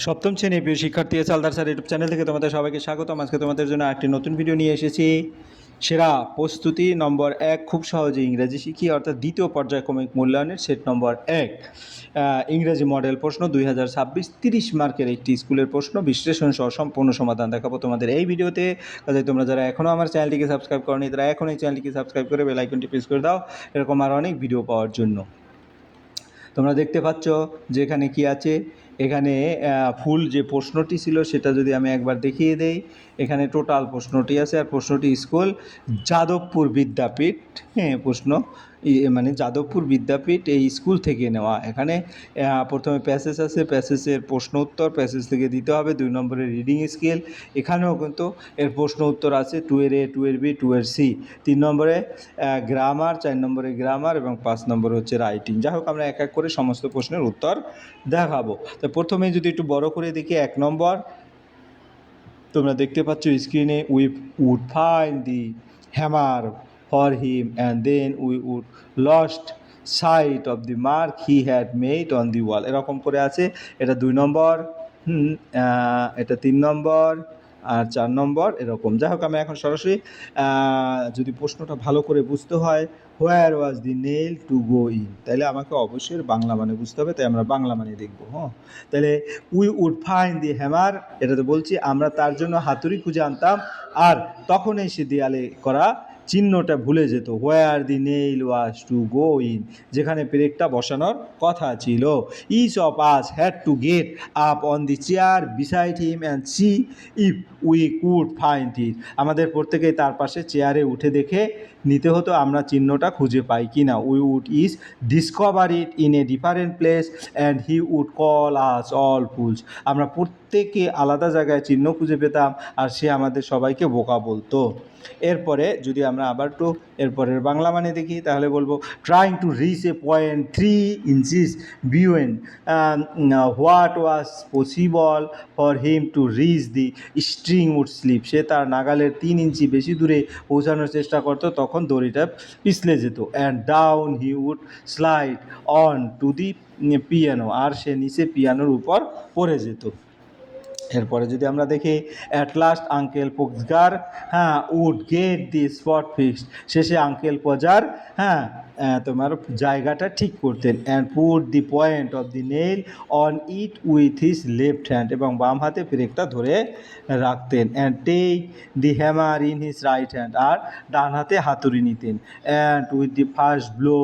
সপ্তম শ্রেণীর প্রিয় শিক্ষার্থী চালদার স্যার ইউটিউব চ্যানেল থেকে তোমাদের সবাইকে স্বাগতম। আজকে তোমাদের জন্য একটি নতুন ভিডিও নিয়ে এসেছি। সেরা প্রস্তুতি নম্বর 1, খুব সহজে ইংরেজি শিখি, অর্থাৎ দ্বিতীয় পর্যায়ক্রমিক মূল্যায়নের সেট নম্বর 1 ইংরেজি মডেল প্রশ্ন 2026 30 মার্কের একটি স্কুলের প্রশ্ন বিশ্লেষণ সহ সম্পূর্ণ সমাধান দেখাবো তোমাদের এই ভিডিওতে। কাজে তোমরা যারা এখনও আমার চ্যানেলটিকে সাবস্ক্রাইব করনি তারা এখন এই চ্যানেলটিকে সাবস্ক্রাইব করে বেল আইকনটি প্রেস করে দাও এরকম আর অনেক ভিডিও পাওয়ার জন্য। তোমরা দেখতে পাচ্ছ যে এখানে কী আছে। এখানে ফুল যে প্রশ্নটি ছিল সেটা যদি আমি একবার দেখিয়ে দেই। এখানে টোটাল প্রশ্নটি আছে, আর প্রশ্নটি স্কুল যাদবপুর বিদ্যাপীঠ, প্রশ্ন মানে যাদবপুর বিদ্যাপীঠ এই স্কুল থেকে নেওয়া। এখানে প্রথমে প্যাসেজ আছে, প্যাসেজের প্রশ্ন উত্তর প্যাসেজ থেকে দিতে হবে। 2 নম্বরের রিডিং স্কেল, এখানেও কিন্তু এর প্রশ্ন উত্তর আছে 2 এর A, 2 এর B, 2 এর C। 3 নম্বরে গ্রামার, 4 নম্বরে গ্রামার এবং 5 নম্বরে হচ্ছে রাইটিং। যাই হোক, আমরা এক এক করে সমস্ত প্রশ্নের উত্তর দেখাবো। তো প্রথমে যদি একটু বড় করে দেখি, 1 নম্বর তোমরা দেখতে পাচ্ছ স্ক্রিনে, we would find the hammer for him and then we would lost sight of the mark he had made on the wall, এরকম করে আছে। এটা 2 নম্বর, এটা 3 নম্বর আর 4 নম্বর এরকম। যাই হোক, আমি এখন সরাসরি যদি প্রশ্নটা ভালো করে বুঝতে হয়, হোয়ার was the nail to go in, তাহলে আমাকে অবশ্যই বাংলা মানে বুঝতে হবে, তাই আমরা বাংলা মানে দেখবো। তাহলে we would find the hammer, এটা তো বলছি আমরা তার জন্য হাতুড়ি খুঁজে আনতাম, আর তখন এসে দেয়ালে করা চিহ্নটা ভুলে যেত। Where the nail was to go in, যেখানে পেরেকটা বসানোর কথা ছিল। Each of us had to get up on the chair beside him and see if we could find it, আমাদের প্রত্যেকেই তার পাশে চেয়ারে উঠে দেখে নিতে হতো আমরা চিহ্নটা খুঁজে পাই কি না। We would is discover it in a different place and he would call us all fools, আমরা প্রত্যেকে আলাদা জায়গায় চিহ্ন খুঁজে পেতাম আর সে আমাদের সবাইকে বোকা বলতো। এরপরে যদি আমরা আবার একটু এরপরের বাংলা মানে দেখি, তাহলে বলবো trying to reach a point 3 inches beyond what was possible for him to reach the string would slip, সে তার নাগালের 3 ইঞ্চি বেশি দূরে পৌঁছানোর চেষ্টা করতো, তখন দড়িটা পিছলে যেত। And down he would slide on to the piano, আর সে নিচে পিয়ানোর উপর পড়ে যেত। এরপরে যদি আমরা দেখি, at last uncle Podger would get the spot fixed, শেষে আঙ্কেল পজার তোমার জায়গাটা ঠিক করতেন। And put the point of the nail on it with his left hand, এবং বাম হাতে পেরেকটা ধরে রাখতেন। And take the hammer in his right hand, আর ডান হাতে হাতুড়ি নিতেন। And with the first blow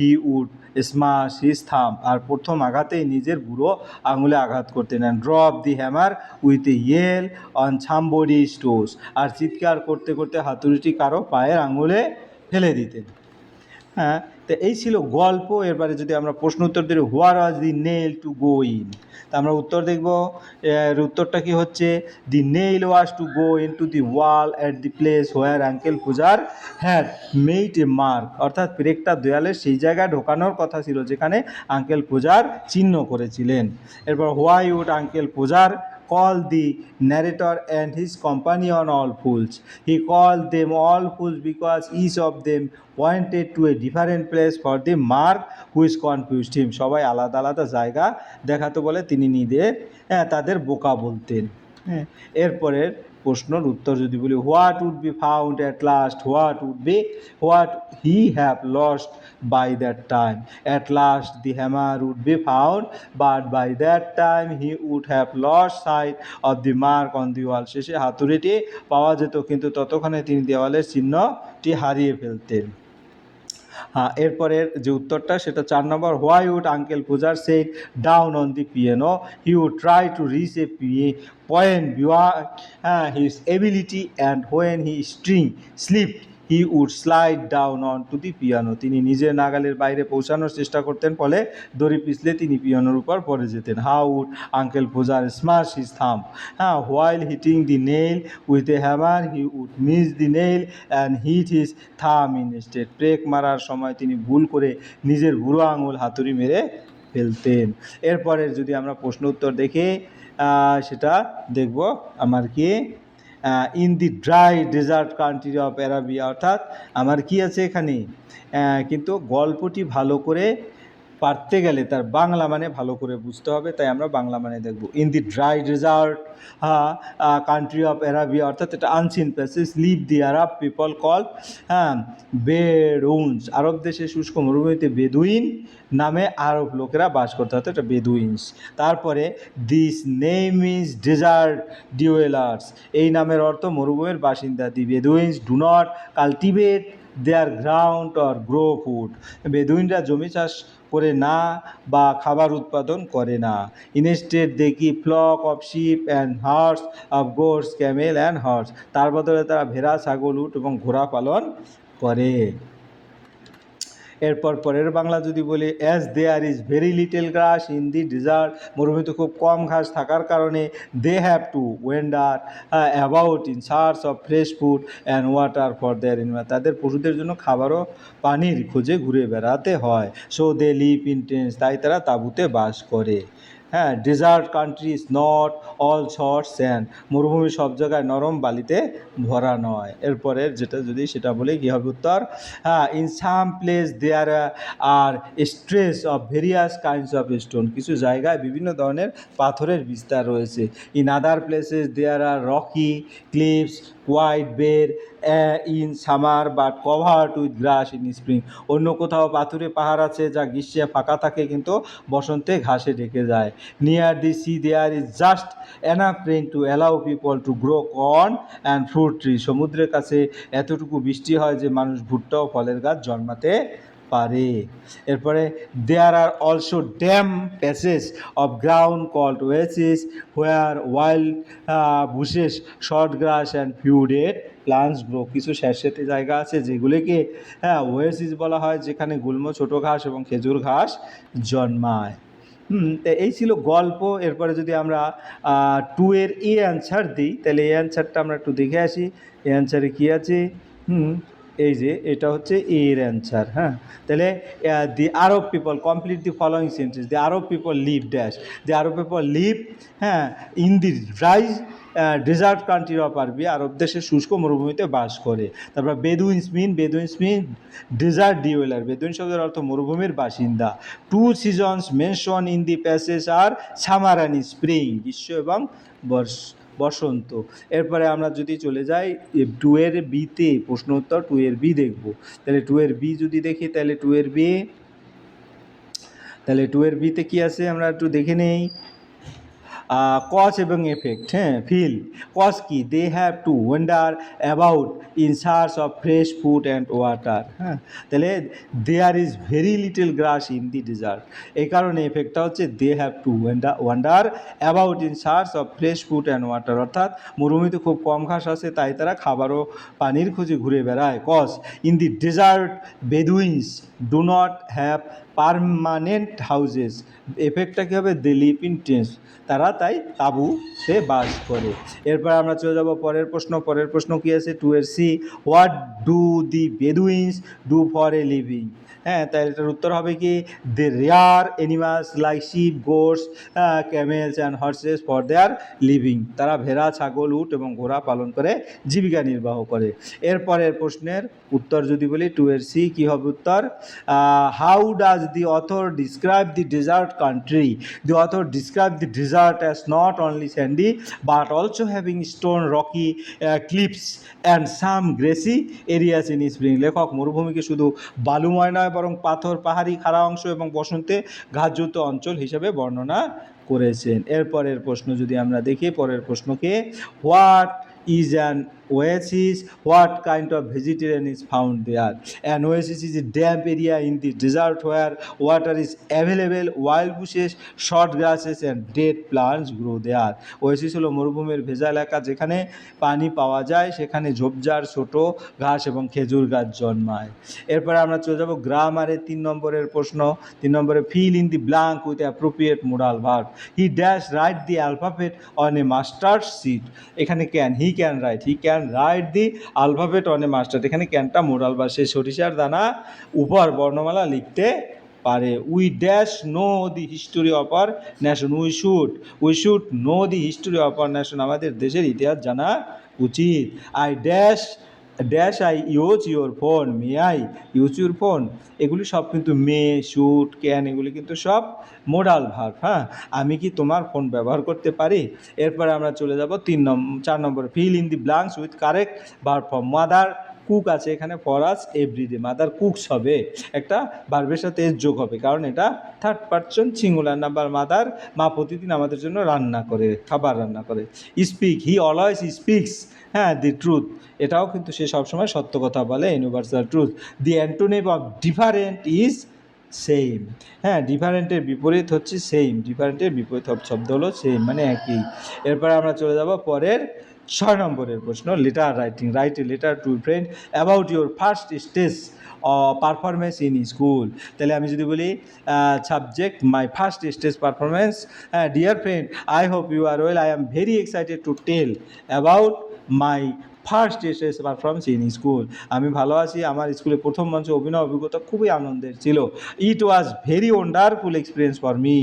he would smash his thumb, আর প্রথম আঘাতেই নিজের বুড়ো আঙুলে আঘাত করতেন। And drop the hammer with a yell on somebody's toes, আর চিৎকার করতে করতে হাতুড়িটি কারো পায়ের আঙুলে ফেলে দিতেন। তো এই ছিল গল্প। এরপরে যদি আমরা প্রশ্ন উত্তর দিই, where was the nail to go in, তা আমরা উত্তর দেখব। এর উত্তরটা কি হচ্ছে, the nail was to go in to the wall at the place where uncle Podger had made a mark, অর্থাৎ পেরেকটা দেয়ালের সেই জায়গায় ঢোকানোর কথা ছিল যেখানে আঙ্কেল পূজার চিহ্ন করেছিলেন। এরপর why would uncle Podger call the narrator and his companion all fools. He called them all fools because each of them pointed to a different place for the mark which confused him. সবাই আলাদা আলাদা জায়গা দেখাতো বলে তিনি তাদের বোকা বলতেন। এরপরের প্রশ্নের উত্তর যদি বলি, what would be found at last, what he have lost by that time. At last the hammer would be found, but by that time he would have lost sight of the mark on the wall, শেষে হাতুড়িটি পাওয়া যেত কিন্তু ততক্ষণে তিনি দেওয়ালের চিহ্নটি হারিয়ে ফেলতেন। এরপরের যে উত্তরটা সেটা 4 নম্বর, why would uncle Podger set down on the piano, he would try to reach a point beyond his ability and when he slip he would slide down on to the piano, তিনি নিজের নাগালের বাইরে পৌঁছানোর চেষ্টা করতেন, ফলে দড়ি পিছলে তিনি পিয়ানোর উপর পড়ে যেতেন। How would uncle Podger smash his thumb, while hitting the nail with a hammer he would miss the nail and hit his thumb instead, ব্রেক মারার সময় তিনি ভুল করে নিজের বুড়ো আঙুল হাতুড়ি মেরে ফেলতেন। এরপরে যদি আমরা প্রশ্ন উত্তর দেখি, সেটা দেখব আমার কি, in the dry desert country of Arabia, অর্থাৎ আমার কি আছে এখানে, কিন্তু গল্পটি ভালো করে পারতে গেলে তার বাংলা মানে ভালো করে বুঝতে হবে, তাই আমরা বাংলা মানে দেখব। In the dry desert country of Arabia, অর্থাৎ এটা unseen places live the Arab people call Bedouins, আরব দেশে শুষ্ক মরুভূমিতে বেদুইন নামে আরব লোকেরা বাস করতে, অর্থাৎ এটা বেদুইনস। তারপরে this name is desert dwellers, এই নামের অর্থ মরুভূমির বাসিন্দা। The Bedouins do not cultivate their ground or grow food, বেদুইনরা জমি চাষ করে না বা খাবার উৎপাদন করে না। Instead they keep flock of sheep and herds of goats camel and horse, তার বদলে তারা ভেড়া, ছাগল, উট এবং ঘোড়া পালন করে। এরপর পরের বাংলা যদি বলি, as there is very little grass in the desert, মরুভূমিতে খুব কম ঘাস থাকার কারণে they have to wander about in search of fresh food and water for their animal, তাদের পশুদের জন্য খাবার ও পানির খোঁজে ঘুরে বেড়াতে হয়। So they live in tents, তাই তারা তাঁবুতে বাস করে। হ্যাঁ, desert country is not all soft sand, মরুভূমি সব জায়গায় নরম বালিতে ভরা নয়। এরপরের যেটা যদি সেটা বলে কী হবে উত্তর, হ্যাঁ, in some place there are stress of various kinds of stone, কিছু জায়গায় বিভিন্ন ধরনের পাথরের বিস্তার রয়েছে। In other places there are rocky cliffs white bare in summer but covered with grass in spring, অন্য কোথাও পাথুরে পাহাড় আছে যা গ্রীষ্মে ফাঁকা থাকে কিন্তু বসন্তে ঘাসে ঢেকে যায়। Near the sea there is just enough rain to allow people to grow corn and fruit tree, সমুদ্রের কাছে এতটুকু বৃষ্টি হয় যে মানুষ ভুট্টা ও ফলের গাছ জন্মাতে পারে। এরপরে there are also damp passage of ground called oasis where wild bushes short grass and few dead plants grow, কিছু স্যাঁতসেঁতে জায়গা আছে যেগুলিকে ওয়েসিস বলা হয়, যেখানে গুল্ম, ছোটো ঘাস এবং খেজুর ঘাস জন্মায়। তো এই ছিল গল্প। এরপরে যদি আমরা 2 এর এ অ্যান্সার দিই, তাহলে এই অ্যান্সারটা আমরা একটু দেখে আসি। এই অ্যান্সারে কী আছে, এই যে এটা হচ্ছে এর অ্যান্সার। হ্যাঁ, তাহলে the Arab people complete the following sentence, the Arab people live dash, the Arab people live হ্যাঁ in the dry desert country of Arabia, আরব দেশের শুষ্ক মরুভূমিতে বাস করে। তারপর বেদুইনস মিন ডেজার্ট ডিওয়েলার, বেদুইন শব্দের অর্থ মরুভূমির বাসিন্দা। 2 seasons mention in the passage are summer and spring, গ্রীষ্ম এবং বসন্ত। এরপরে আমরা যদি চলে যাই 2 এর বিতে, প্রশ্ন উত্তর 2 এর বি দেখব। তাহলে 2 এর বি যদি দেখি, তাহলে 2 এর বিতে কী আছে আমরা একটু দেখে নেই। কজ এবং এফেক্ট, হ্যাঁ, ফিল। কজ কি, they have to wonder about in search of fresh food and water. হ্যাঁ, তাহলে there is very little grass in the desert, এই কারণে এফেক্টটা হচ্ছে they have to wonder about in search of fresh food and water, অর্থাৎ মরুভূমিতে খুব কম ঘাস আছে তাই তারা খাবার ও পানির খোঁজে ঘুরে বেড়ায়। Cause in the desert Bedouins do not have permanent houses, এফেক্টটা কী হবে, দে লিভ ইন টেন্টস, তারা তাই তাঁবুতে বাস করে। এরপর আমরা চলে যাব পরের প্রশ্ন। পরের প্রশ্ন কী আছে 2 এর C, what do the Bedouins do for a living. হ্যাঁ, তাই এটার উত্তর হবে কি, they rear animals like sheep, goats, camels and horses for their living, তারা ভেড়া, ছাগল, উট এবং ঘোড়া পালন করে জীবিকা নির্বাহ করে। এরপরের প্রশ্নের উত্তর যদি বলি 2 এর সি, কী হবে উত্তর, how does the author describe the desert country, the author describe the desert as not only sandy but also having stone rocky cliffs and some grassy areas in spring, লেখক মরুভূমিকে শুধু বালুময় নয় বরং পাথর, পাহাড়ি, খাড়া অংশ এবং বসন্তে ঘাসযুক্ত অঞ্চল হিসেবে বর্ণনা করেছেন। এরপরের প্রশ্ন যদি আমরা দেখি, পরের প্রশ্নকে, what is an oasis, what kind of vegetation is found there? An oasis is a damp area in the desert where water is available, wild bushes, short grasses and dead plants grow there. Oasis হলো মরুভূমির ভেজা এলাকা, যেখানে পানি পাওয়া যায়, সেখানে ঝোপঝাড়, ছোট ঘাস এবং খেজুর গাছ জন্মায়। এরপরে আমরা চলে যাব গ্রামারের 3 নম্বরের প্রশ্ন। 3 নম্বরে, fill in the blank with appropriate modal verb. He dash write the alphabet on a mustard seed, এখানে can write the alphabet on a mustard, এখানে ক্যানটা মোডাল বা সে সরিষার দানা উপর বর্ণমালা লিখতে পারে। We dash no the history of our nation, we should know the history of our nation, আমাদের দেশের ইতিহাস জানা উচিত। I dash dash I use your phone, may I use your phone, এগুলি সব কিন্তু মে, শুড, ক্যান, এগুলি কিন্তু সব মোডাল ভার্ব। হ্যাঁ, আমি কি তোমার ফোন ব্যবহার করতে পারি। এরপরে আমরা চলে যাব 4 নম্বরে, fill in the blanks with correct verb form. Mother cook আছে এখানে, for us everyday, mother cooks হবে, একটা ভার্বের সাথে এস যোগ হবে, কারণ এটা third person singular number. Mother, মা প্রতিদিন আমাদের জন্য রান্না করে, খাবার রান্না করে। স্পিক, হি অলওয়েজ স্পিক্স, হ্যাঁ, দি ট্রুথ, এটাও কিন্তু সে সবসময় সত্য কথা বলে, universal truth. The antonym of different is same, হ্যাঁ, ডিফারেন্টের বিপরীত হচ্ছে সেম, ডিফারেন্টের বিপরীত শব্দ হলো সেম, মানে একই। এরপরে আমরা চলে যাব পরের 6 নম্বরের প্রশ্ন, letter writing. Write a letter to friend about your first stage performance in school. তাহলে আমি যদি বলি subject my first stage performance, dear friend, I hope you are well, I am very excited to tell about my first stage performance in school. আমি ভালো আছি, আমার স্কুলে প্রথম মঞ্চে অভিনয় অভিজ্ঞতা খুবই আনন্দের ছিল। It was very wonderful experience for me,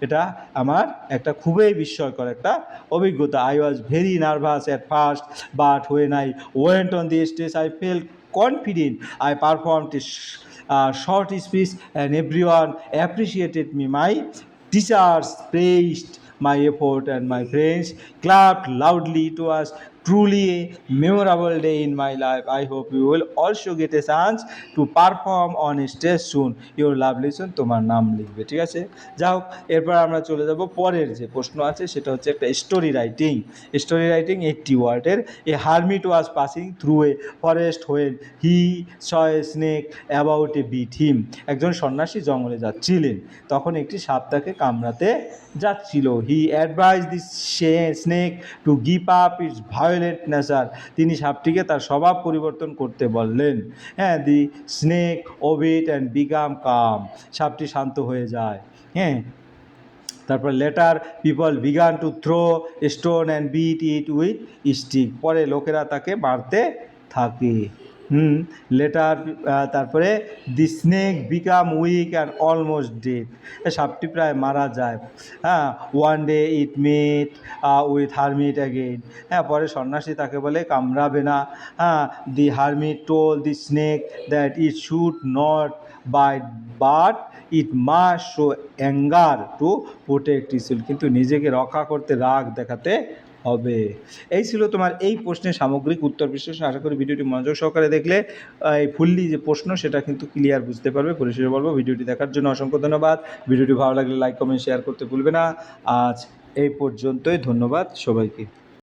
এটা আমার একটা খুবই বিস্ময়কর একটা অভিজ্ঞতা। I was very nervous at first, but when I went on the stage I fell confident. I performed a short speech and everyone appreciated me. My teachers praised my effort and my friends clapped loudly. It was truly a memorable day in my life. I hope you will also get a chance to perform on stage soon. Your lovely son, তোমার নাম লিখবে, ঠিক আছে। যাই হোক, এরপর আমরা চলে যাব পরের যে প্রশ্ন আছে, সেটা হচ্ছে একটা স্টোরি রাইটিং। স্টোরি রাইটিং 80 ওয়ার্ডের। A hermit was passing through a forest when he saw a snake about a bit him. একজন সন্ন্যাসী জঙ্গলে যাচ্ছিলেন, তখন একটি সাপ তাকে কামড়াতে যাচ্ছিল। He advise the snake to give up its violent nature. তিনি সাপটিকে তার স্বভাব পরিবর্তন করতে বললেন। হ্যাঁ, the snake obeyed and become calm, সাপটি শান্ত হয়ে যায়। হ্যাঁ, তারপর later people began to throw stone and beat it with stick, পরে লোকেরা তাকে মারতে থাকে। লেটার, তারপরে the snake become weak and almost dead, সাপটি প্রায় মারা যায়। হ্যাঁ, one day it meet with hermit again, হ্যাঁ, পরে সন্ন্যাসী তাকে বলে কামড়াবে না। হ্যাঁ, the hermit toll the snake that it should not byte but it must show anger to protect itself, কিন্তু নিজেকে রক্ষা করতে রাগ দেখাতে হবে। এই ছিল তোমার এই প্রশ্নের সামগ্রিক উত্তর বিশ্লেষণ। আশা করি ভিডিওটি মনোযোগ সহকারে দেখলে এই ফুললি যে প্রশ্ন সেটা কিন্তু ক্লিয়ার বুঝতে পারবে। পরিশেষে বলবো, ভিডিওটি দেখার জন্য অসংখ্য ধন্যবাদ। ভিডিওটি ভালো লাগলে লাইক কমেন্ট শেয়ার করতে ভুলবে না। আজ এই পর্যন্তই, ধন্যবাদ সবাইকে।